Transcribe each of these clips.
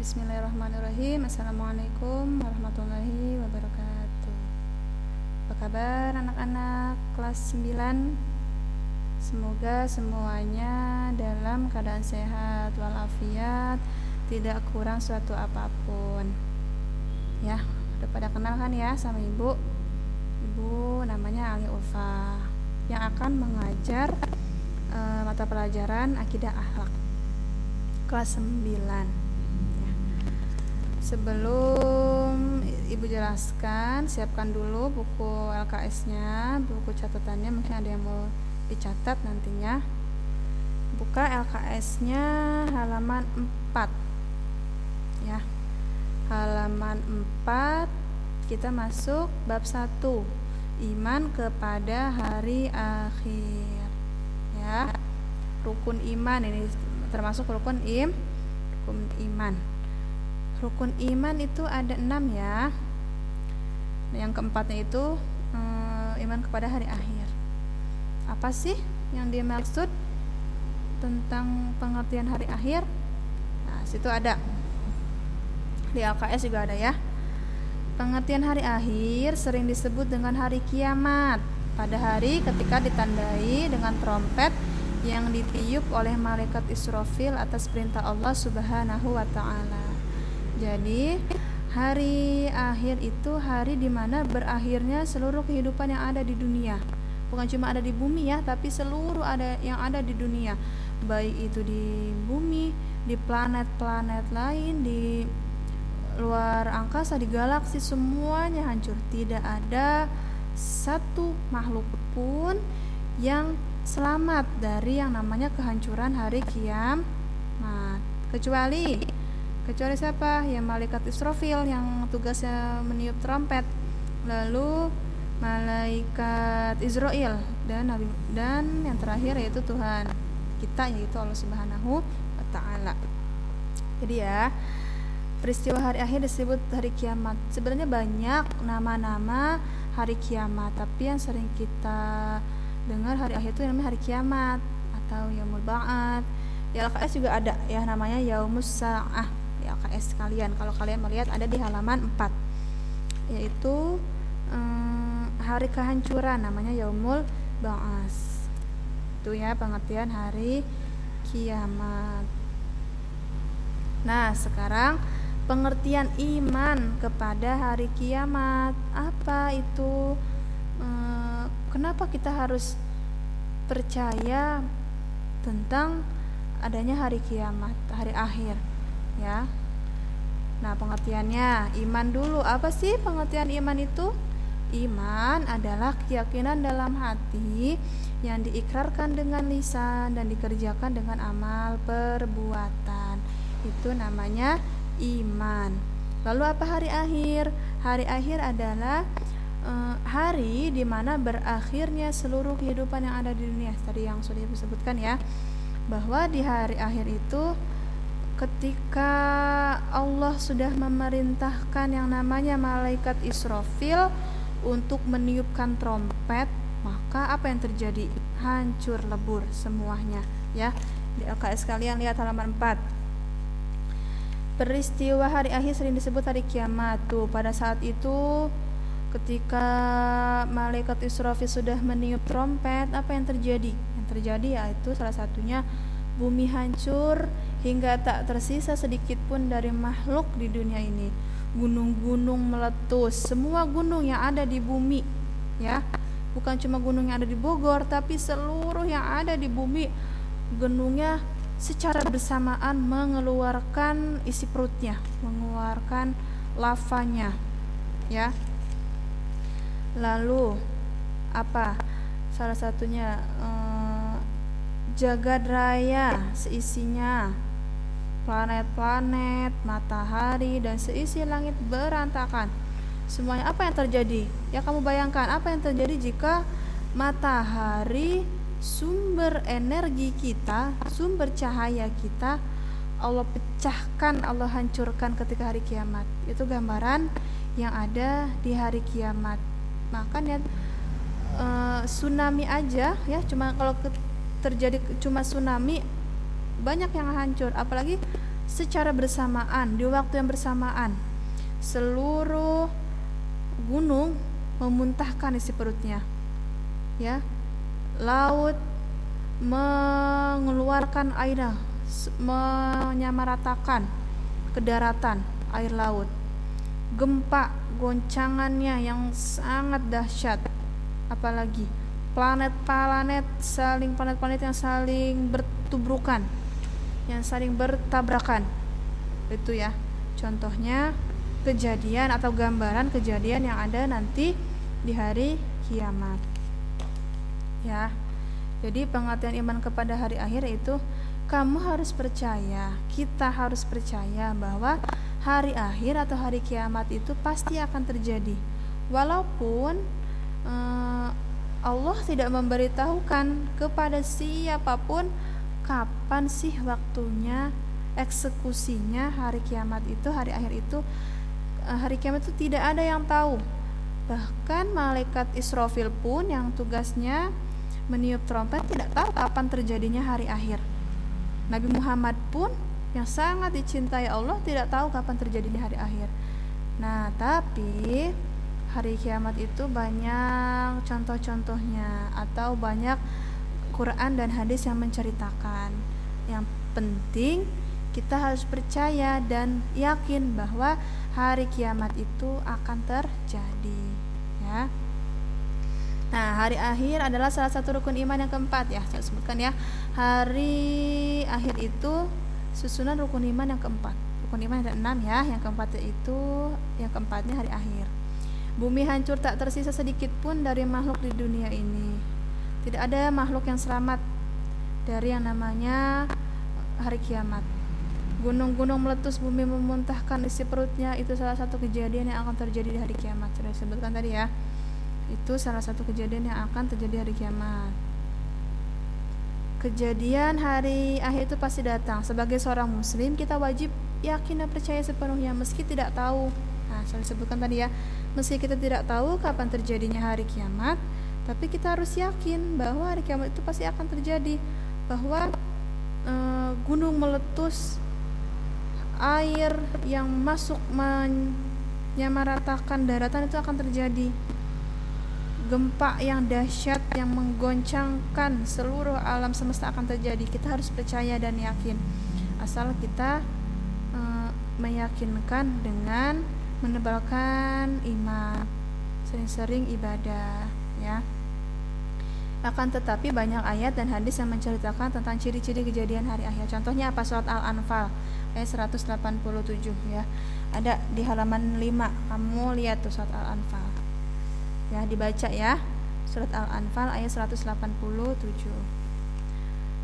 Bismillahirrahmanirrahim. Assalamualaikum warahmatullahi wabarakatuh. Apa kabar anak-anak kelas 9? Semoga semuanya dalam keadaan sehat walafiat, tidak kurang suatu apapun. Ya, udah pada kenal kan ya sama ibu? Ibu namanya Ali Ulfa yang akan mengajar mata pelajaran akidah akhlak kelas 9. Sebelum ibu jelaskan, siapkan dulu buku LKS-nya, buku catatannya, mungkin ada yang mau dicatat nantinya. Buka LKS-nya halaman 4. Ya. Halaman 4 kita masuk bab 1. Iman kepada hari akhir. Ya. Rukun iman ini termasuk rukun iman. Rukun iman itu ada 6 ya. Yang keempatnya itu iman kepada hari akhir. Apa sih yang dimaksud tentang pengertian hari akhir? Nah, situ ada. Di LKS juga ada ya. Pengertian hari akhir sering disebut dengan hari kiamat. Pada hari ketika ditandai dengan trompet yang ditiup oleh malaikat Israfil atas perintah Allah Subhanahu wa taala. Jadi hari akhir itu hari di mana berakhirnya seluruh kehidupan yang ada di dunia. Bukan cuma ada di bumi ya, tapi seluruh yang ada di dunia. Baik itu di bumi, di planet-planet lain, di luar angkasa, di galaksi, semuanya hancur. Tidak ada satu makhluk pun yang selamat dari yang namanya kehancuran hari kiamat. Kecuali siapa? Ya malaikat Israfil yang tugasnya meniup trompet. Lalu malaikat Israel dan yang terakhir yaitu Tuhan kita, yaitu Allah Subhanahu wa taala. Jadi ya, peristiwa hari akhir disebut hari kiamat. Sebenarnya banyak nama-nama hari kiamat, tapi yang sering kita dengar hari akhir itu namanya hari kiamat atau yaumul ba'ats. Di LKS juga ada ya, namanya yaumus sa'ah. Di LKS kalian, kalau kalian melihat ada di halaman 4, yaitu hari kehancuran, namanya yaumul ba'ats. Itu ya pengertian hari kiamat. Nah, sekarang pengertian iman kepada hari kiamat. Apa itu? Kenapa kita harus percaya tentang adanya hari kiamat, hari akhir ya? Nah, pengertiannya, iman dulu. Apa sih pengertian iman itu? Iman adalah keyakinan dalam hati yang diikrarkan dengan lisan dan dikerjakan dengan amal perbuatan. Itu namanya iman. Lalu apa hari akhir? Hari akhir adalah hari di mana berakhirnya seluruh kehidupan yang ada di dunia. Tadi yang sudah disebutkan ya, bahwa di hari akhir itu ketika Allah sudah memerintahkan yang namanya malaikat Israfil untuk meniupkan trompet, maka apa yang terjadi? Hancur lebur semuanya ya. Di LKS kalian lihat halaman 4. Peristiwa hari akhir sering disebut hari kiamat. Tuh, pada saat itu ketika malaikat Israfil sudah meniup trompet, apa yang terjadi? Yang terjadi yaitu salah satunya bumi hancur hingga tak tersisa sedikit pun dari makhluk di dunia ini. Gunung-gunung meletus, semua gunung yang ada di bumi ya. Bukan cuma gunung yang ada di Bogor, tapi seluruh yang ada di bumi, gunungnya secara bersamaan mengeluarkan isi perutnya, mengeluarkan lavanya ya. Lalu apa? Salah satunya jagad raya seisinya, planet-planet, matahari dan seisi langit berantakan. Semuanya apa yang terjadi? Ya, kamu bayangkan apa yang terjadi jika matahari, sumber energi kita, sumber cahaya kita, Allah pecahkan, Allah hancurkan ketika hari kiamat. Itu gambaran yang ada di hari kiamat. Makanya tsunami aja ya, cuma kalau terjadi cuma tsunami banyak yang hancur, apalagi secara bersamaan, di waktu yang bersamaan. Seluruh gunung memuntahkan isi perutnya, ya. Laut mengeluarkan airnya, menyamaratakan ke daratan air laut. Gempa, goncangannya yang sangat dahsyat. Apalagi planet-planet yang saling bertubrukan, yang saling bertabrakan. Itu ya, contohnya kejadian atau gambaran kejadian yang ada nanti di hari kiamat. Ya. Jadi pengertian iman kepada hari akhir itu kamu harus percaya, kita harus percaya bahwa hari akhir atau hari kiamat itu pasti akan terjadi. Walaupun Allah tidak memberitahukan kepada siapapun kapan sih waktunya eksekusinya hari kiamat itu, hari akhir itu. Hari kiamat itu tidak ada yang tahu. Bahkan malaikat Israfil pun yang tugasnya meniup trompet tidak tahu kapan terjadinya hari akhir. Nabi Muhammad pun yang sangat dicintai Allah tidak tahu kapan terjadinya hari akhir. Nah, tapi hari kiamat itu banyak contoh-contohnya atau banyak Quran dan hadis yang menceritakan. Yang penting kita harus percaya dan yakin bahwa hari kiamat itu akan terjadi, ya. Nah, hari akhir adalah salah satu rukun iman yang keempat, ya. Saya sebutkan ya. Hari akhir itu susunan rukun iman yang keempat. Rukun iman ada 6 ya. Yang keempatnya hari akhir. Bumi hancur, tak tersisa sedikit pun dari makhluk di dunia ini. Tidak ada makhluk yang selamat dari yang namanya hari kiamat. Gunung-gunung meletus, bumi memuntahkan isi perutnya, itu salah satu kejadian yang akan terjadi di hari kiamat. Sudah disebutkan tadi ya. Itu salah satu kejadian yang akan terjadi hari kiamat. Kejadian hari akhir itu pasti datang. Sebagai seorang muslim, kita wajib yakin dan percaya sepenuhnya meski tidak tahu. Nah, saya sebutkan tadi ya, meski kita tidak tahu kapan terjadinya hari kiamat, tapi kita harus yakin bahwa hari kiamat itu pasti akan terjadi. Bahwa gunung meletus, air yang masuk menyamaratakan daratan itu akan terjadi. Gempa yang dahsyat yang menggoncangkan seluruh alam semesta akan terjadi. Kita harus percaya dan yakin. Asal kita meyakinkan dengan menebalkan iman, sering-sering ibadah, ya. Akan tetapi banyak ayat dan hadis yang menceritakan tentang ciri-ciri kejadian hari akhir. Contohnya apa? Surat Al-Anfal ayat 187 ya. Ada di halaman 5. Kamu lihat tuh surat Al-Anfal. Ya, dibaca ya. Surat Al-Anfal ayat 187.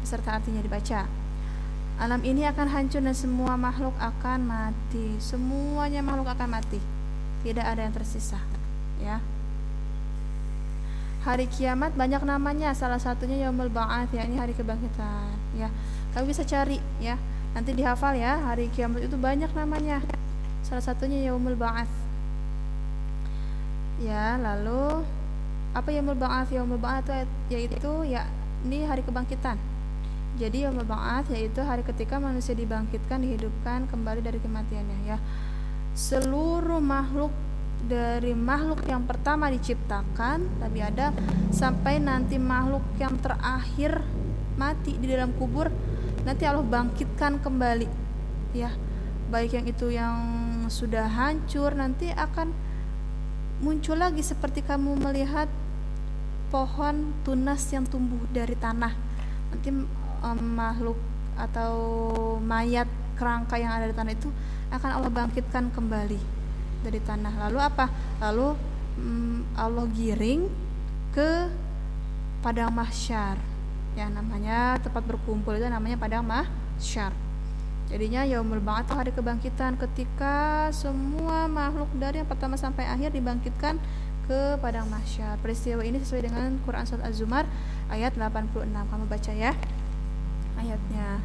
Beserta artinya dibaca. Alam ini akan hancur dan semua makhluk akan mati. Semuanya makhluk akan mati. Tidak ada yang tersisa, ya. Hari kiamat banyak namanya, salah satunya Yaumul Ba'ats, yakni hari kebangkitan, ya. Kamu bisa cari ya. Nanti dihafal ya, hari kiamat itu banyak namanya. Salah satunya Yaumul Ba'ats. Ya, lalu apa Yaumul Ba'ats? Yaumul Ba'ats yaitu ya ini hari kebangkitan. Jadi Yaumul Ba'ats yaitu hari ketika manusia dibangkitkan, dihidupkan kembali dari kematiannya, ya. Seluruh makhluk dari makhluk yang pertama diciptakan Nabi Adam sampai nanti makhluk yang terakhir mati di dalam kubur, nanti Allah bangkitkan kembali, ya. Baik yang itu yang sudah hancur nanti akan muncul lagi seperti kamu melihat pohon tunas yang tumbuh dari tanah. Nanti makhluk atau mayat kerangka yang ada di tanah itu akan Allah bangkitkan kembali dari tanah. Lalu apa? Lalu Allah giring ke padang mahsyar. Ya, namanya tempat berkumpul itu namanya padang mahsyar. Jadinya Yaumul Ba'ats itu hari kebangkitan ketika semua makhluk dari yang pertama sampai akhir dibangkitkan ke padang mahsyar. Peristiwa ini sesuai dengan Quran surat Az-Zumar ayat 86. Kamu baca ya ayatnya.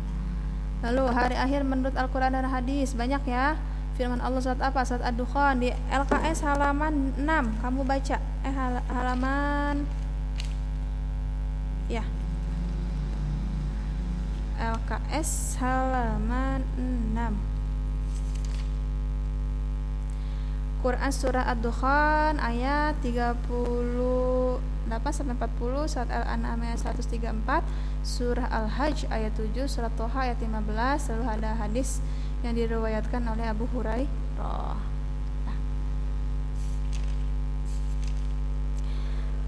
Lalu hari akhir menurut Al-Quran dan hadis banyak ya. Firman Allah surat apa? Surat Ad-Dukhan di LKS halaman 6. Kamu baca halaman ya LKS halaman 6. Quran surah Ad-Dukhan ayat 38 sampai 40, surat Al-An'am ayat 134, surah Al-Hajj ayat 7, surat Toha ayat 15. Lalu ada hadis yang diriwayatkan oleh Abu Hurairah.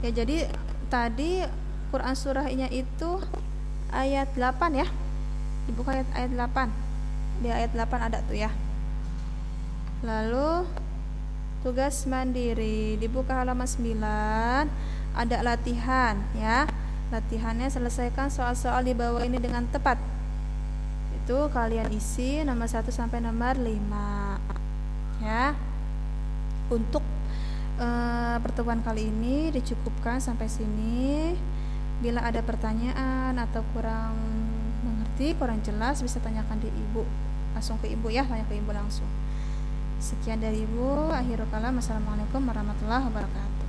Ya, jadi tadi Quran surahnya itu ayat 8 ya. Dibuka ayat 8. Di ayat 8 ada tuh ya. Lalu tugas mandiri dibuka halaman 9, ada latihan ya. Latihannya selesaikan soal-soal di bawah ini dengan tepat. Itu kalian isi nomor 1 sampai nomor 5 ya. Untuk pertemuan kali ini dicukupkan sampai sini. Bila ada pertanyaan atau kurang mengerti, kurang jelas, bisa tanyakan di ibu, langsung ke ibu ya, tanya ke ibu langsung. Sekian dari ibu. Akhirul kalam. Assalamualaikum warahmatullahi wabarakatuh.